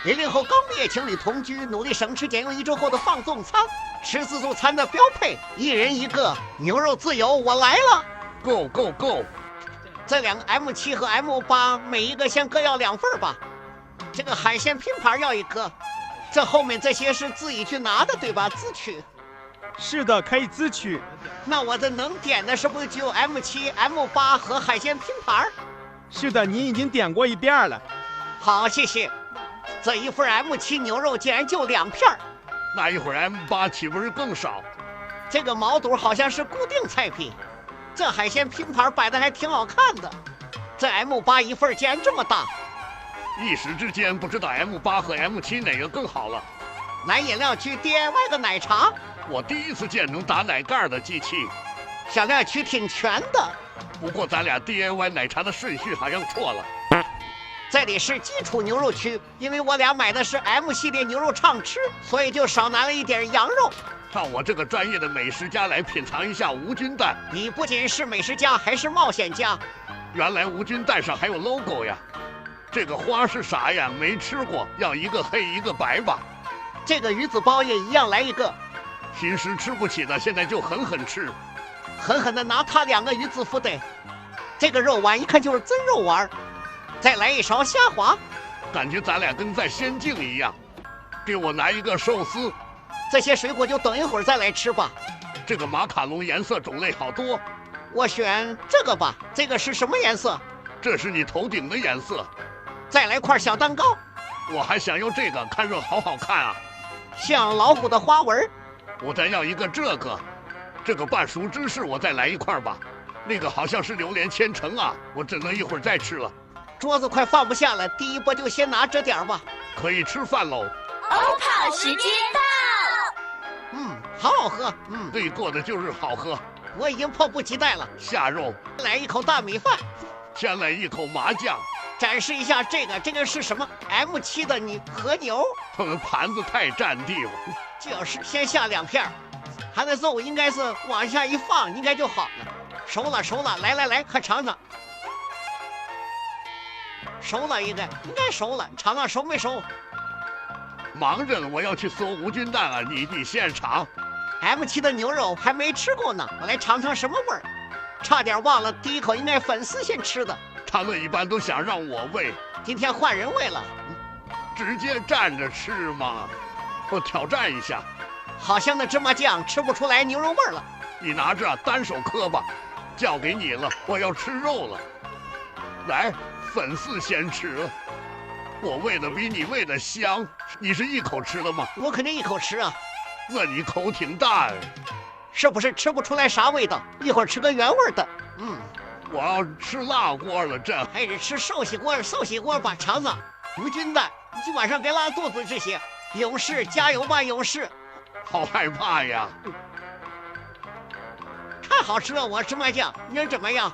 00后刚毕业情侣同居，努力省吃俭用1周后的放纵餐，吃自助餐的标配，1人1个，牛肉自由，我来了 ，Go Go Go！ 这2个 M7 和 M8，每一个先各要2份吧。这个海鲜拼盘要1个，这后面这些是自己去拿的，对吧？自取。是的，可以自取。那我这能点的是不是只有 M7、M8和海鲜拼盘？是的，您已经点过一遍了。好，谢谢。这一份 M7 牛肉竟然就2片，那一会儿 M8 岂不是更少？这个毛肚好像是固定菜品。这海鲜拼盘摆的还挺好看的。这 M8 一份竟然这么大，一时之间不知道 M8 和 M7 哪个更好了。来饮料区 DIY 个奶茶，我第一次见能打奶盖的机器。小料区挺全的，不过咱俩 DIY 奶茶的顺序好像错了。这里是基础牛肉区，因为我俩买的是 M 系列牛肉畅吃，所以就少拿了一点羊肉。让我这个专业的美食家来品尝一下无菌蛋。你不仅是美食家，还是冒险家。原来无菌蛋上还有 logo 呀！这个花是啥呀？没吃过，要一个黑一个白吧。这个鱼子包也一样来1个。平时吃不起的，现在就狠狠吃，狠狠的拿它2个鱼子脯得。这个肉丸一看就是真肉丸。再来1勺虾滑，感觉咱俩跟在仙境一样。给我拿一个寿司。这些水果就等一会儿再来吃吧。这个马卡龙颜色种类好多，我选这个吧。这个是什么颜色？这是你头顶的颜色。再来块小蛋糕。我还想要这个，看着好好看啊，像老虎的花纹。我再要一个这个半熟芝士我再来1块吧。那个好像是榴莲千层啊，我只能一会儿再吃了。桌子快放不下了，第一波就先拿这点吧。可以吃饭喽。欧泡时间到。好好喝。对过的就是好喝。我已经迫不及待了。下肉。来1口大米饭。先来1口麻酱。展示一下这个是什么 ？M7 的和牛。盘子太占地方。就是先下2片，它的肉应该是往下一放，应该就好了。熟了，来，快尝尝。熟了应该熟了，尝尝熟没熟？忙着呢，我要去搜无菌蛋啊！你先尝。M7 的牛肉还没吃过呢，我来尝尝什么味儿。差点忘了，第一口应该粉丝先吃的。他们一般都想让我喂，今天换人喂了。直接站着吃嘛。我挑战一下。好香的芝麻酱，吃不出来牛肉味儿了。你拿着单手磕吧，交给你了，我要吃肉了。来，粉丝先吃。我喂的比你喂的香，你是一口吃的吗？我肯定一口吃啊。那你口挺大哎。是不是吃不出来啥味道？一会儿吃个原味的。我要吃辣锅了，这还是吃寿喜锅吧，尝尝无菌蛋，今晚上别拉肚子。这些勇士加油吧，勇士！好害怕呀！太好吃了，我芝麻酱，你说怎么样？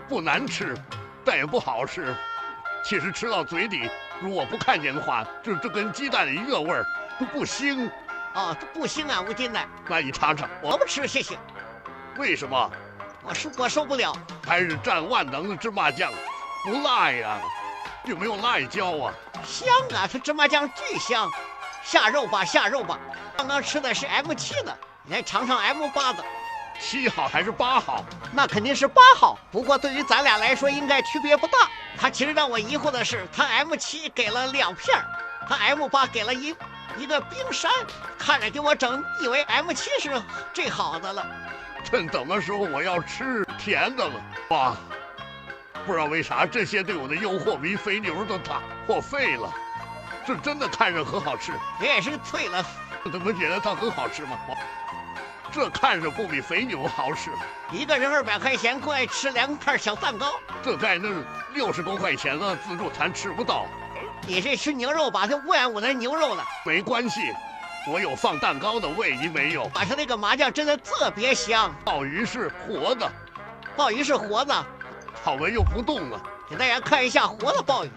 不难吃，但也不好吃。其实吃到嘴里，如果不看见的话，就这跟鸡蛋的一个味儿，不腥。不腥啊，无菌蛋。那你尝尝。我不吃，谢谢。为什么？我受不了。还是占万能的芝麻酱，不辣呀？有没有辣椒啊？香啊，它芝麻酱巨香。下肉吧。刚刚吃的是 M7 的，你来尝尝 M8 的。7好还是8好？那肯定是8好。不过对于咱俩来说，应该区别不大。他其实让我疑惑的是，他 M7 给了2片，他 M8 给了一个冰山，看着给我整以为 M7 是最好的了。趁等的时候我要吃甜的了。哇，不知道为啥这些对我的诱惑比肥牛都大，我废了。这真的看着很好吃。也是退了。怎么觉得它很好吃吗？这看着不比肥牛好吃。一个人200块钱过来吃2片小蛋糕，这在那60多块钱的自助餐吃不到。你是吃牛肉吧？就污染我的牛肉了。没关系，我有放蛋糕的味，你没有。把它那个麻酱真的特别香。鲍鱼是活的。鲍鱼是活的。好闻又不动了。给大家看一下活的鲍鱼，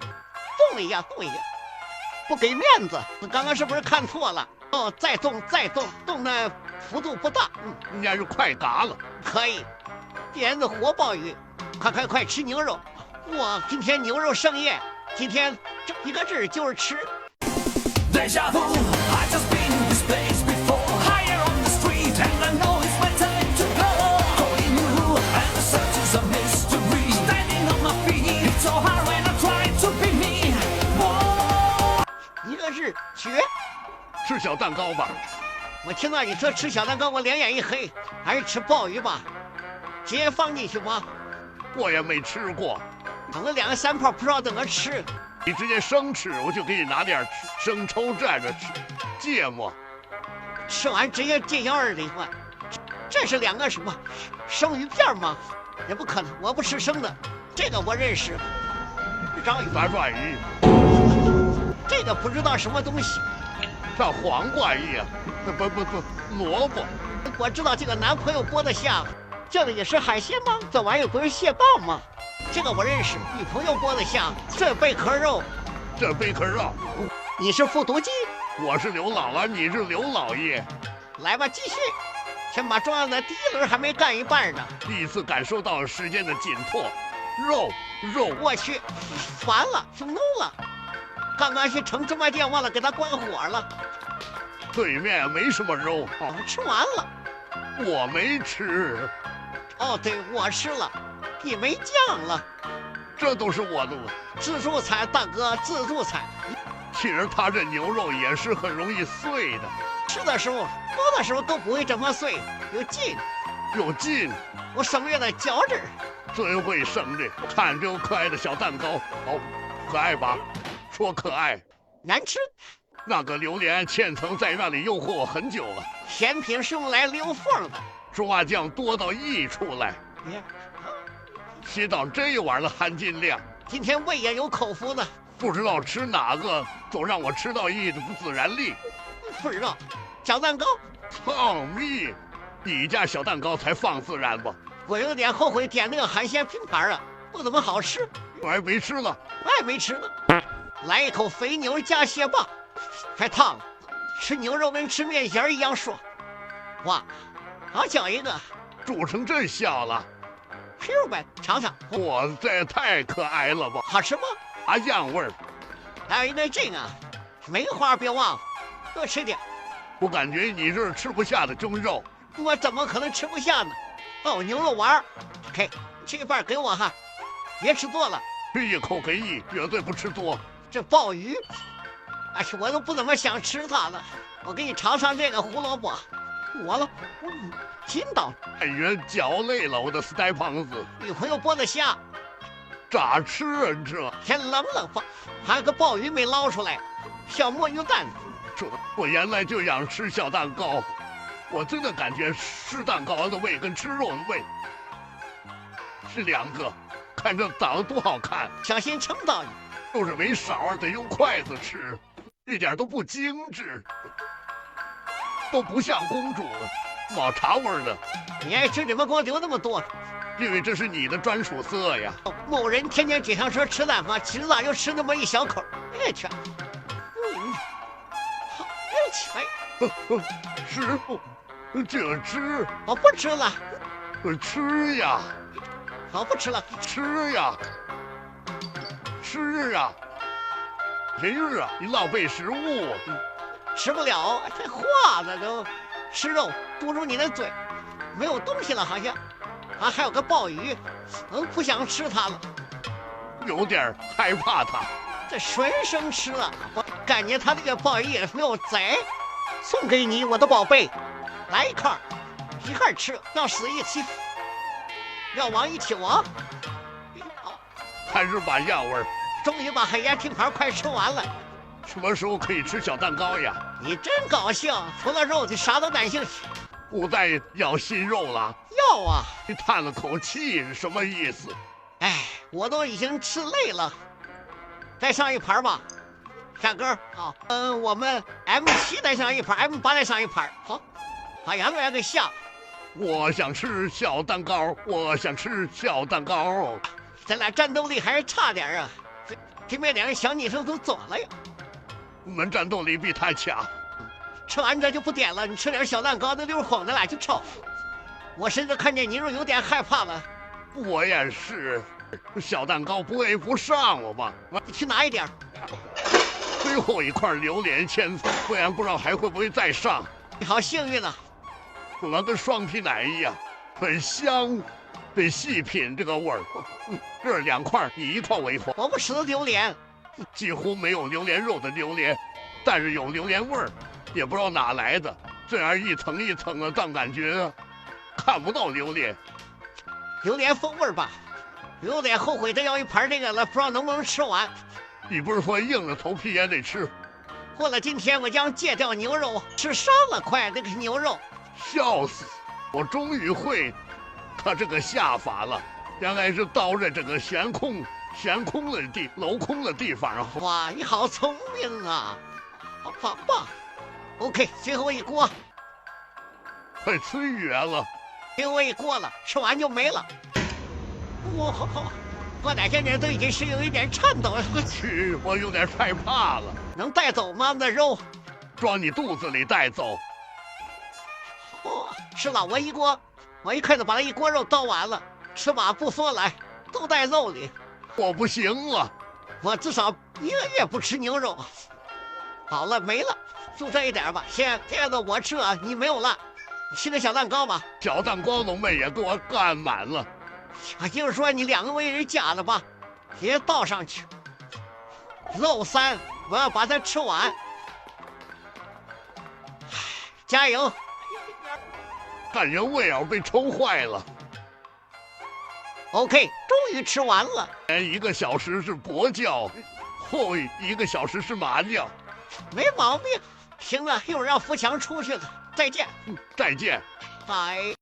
动一下，不给面子。刚刚是不是看错了？再动，动的幅度不大。应该是快嘎了。可以，既然是活鲍鱼，快吃牛肉。哇，今天牛肉盛宴，今天这一个字就是吃。Deja vu, I just been in this place before. Higher on the street, and I know it's my time to go. Going new, and the search is a mystery. Standing on my feet, it's so hard when I try to be me. Whoa. 一个是绝，吃小蛋糕吧。我听到你说吃小蛋糕，我两眼一黑，还是吃鲍鱼吧，直接放进去吧。我也没吃过，等了2个3泡，不知道怎么吃。你直接生吃，我就给你拿点生抽蘸着吃，芥末。吃完直接进小耳里换。这是2个什么生鱼片吗？也不可能，我不吃生的。这个我认识，章鱼、咱软鱼，这个不知道什么东西。像黄瓜一样，不，萝卜。我知道这个男朋友剥的虾，这个也是海鲜吗？这玩意儿不是蟹棒吗？这个我认识。女朋友剥的虾，这贝壳肉，这贝壳肉。你是复读机？我是刘姥姥，你是刘老爷。来吧，继续。先把重要的第1轮还没干一半呢。第一次感受到时间的紧迫，肉，我去，烦了，就弄了。刚刚去城芝麻店忘了给他关火了。对面没什么肉，我吃完了。我没吃。哦，对，我吃了，你没酱了。这都是我的自助餐，大哥，自助餐。其实他这牛肉也是很容易碎的，吃的时候、剥的时候都不会这么碎，有劲，有劲。我省略了脚趾。真会省略。看这个可爱的小蛋糕，好，可爱吧？说可爱，难吃。那个榴莲千层在那里诱惑我很久了。甜品是用来留缝的，芝麻酱多到溢出来，写到这玩意儿的含金量。今天胃也有口福的，不知道吃哪个，总让我吃到一股自然力。不知道，小蛋糕，放屁！你家小蛋糕才放自然吧？我有点后悔点那个海鲜拼盘啊，不怎么好吃。我还没吃呢，我也没吃呢。来一口肥牛加蟹棒，还烫了，吃牛肉跟吃面线一样爽。哇，好讲一个，煮成这香了，吃呗，尝尝。哇，这太可爱了吧！好吃吗？啥样味儿？还有一个这个梅花，别忘了，多吃点。我感觉你这是吃不下的蒸肉。我怎么可能吃不下呢？哦，牛肉丸儿，嘿，这一半给我哈，别吃多了。吃一口给一，绝对不吃多。这鲍鱼，哎，我都不怎么想吃它了。我给你尝尝这个胡萝卜，我了，筋道。感觉嚼累了，我的死呆胖子。女朋友剥的虾，咋吃啊这？先冷冷吧。还有个鲍鱼没捞出来，小墨鱼蛋。这我原来就想吃小蛋糕，我真的感觉吃蛋糕的味跟吃肉的味是2个。看这长得多好看，小心撑到你。就是没勺，得用筷子吃，一点都不精致，都不像公主，抹茶味儿的。你爱吃怎么给我留那么多？因为这是你的专属色呀。某人天天嘴上说吃蛋糕，其实咋就吃那么一小口？哎去，好，师傅，这吃，我不吃了。吃呀，我不吃了。吃呀，吃呀！人儿啊，你浪费食物，吃不了，这化了都。吃肉堵住你的嘴，没有东西了好像。还有个鲍鱼，不想吃它了，有点害怕它。这纯生吃了，我感觉它这个鲍鱼也没有贼。送给你，我的宝贝，来一块吃，要死一起，要亡一起亡。好，还是把样味儿。终于把海盐拼盘快吃完了。什么时候可以吃小蛋糕呀？你真高兴，除了肉就啥都感兴趣。不再要新肉了？要啊！你叹了口气是什么意思？哎，我都已经吃累了，再上一盘吧。大哥，好，我们 M7再上一盘，M8再上一盘。好，好，杨哥来个下。我想吃小蛋糕，我想吃小蛋糕。咱俩战斗力还是差点啊！对面2个小女生都走了呀。我们战斗力比他强。吃完这就不点了，你吃点小蛋糕，那溜哄咱俩就吵。我甚至看见牛肉有点害怕了。我也是，小蛋糕不会不上我吧？你去拿一点。最后一块榴莲签字，不然不知道还会不会再上。你好幸运啊！和跟双皮奶一样，很香，得细品这个味儿。这2块你一块我一块，我不吃的榴莲，几乎没有榴莲肉的榴莲，但是有榴莲味儿，也不知道哪来的，这样一层一层的，但感觉看不到榴莲。榴莲风味吧，有点后悔的要一盘这个了，不知道能不能吃完。你不是说硬着头皮也得吃？过了今天，我将戒掉牛肉，吃上了块那个牛肉。笑死！我终于会他这个下法了，原来是到这个悬空镂空的地方。哇，你好聪明啊，好棒棒。OK， 最后一锅，快吃远了。最后一锅了，吃完就没了。哇，我哪现在都已经是有一点颤抖了。去，我有点害怕了。能带走吗？那肉装你肚子里带走。是了，我一筷子把那一锅肉倒完了，吃吧不说来，都带肉里。我不行了，我至少1个月不吃牛肉。好了，没了，就这一点吧。现在的我吃啊，你没有了。吃个小蛋糕吧。小蛋糕龙妹也给我干满了。就是说你2个为人加了吧，也倒上去。肉3，我要把它吃完。加油！感觉胃要被抽坏了。OK， 终于吃完了。前1个小时是跛脚，后1个小时是麻将，没毛病。行了，一会儿让富强出去了，再见。再见。拜。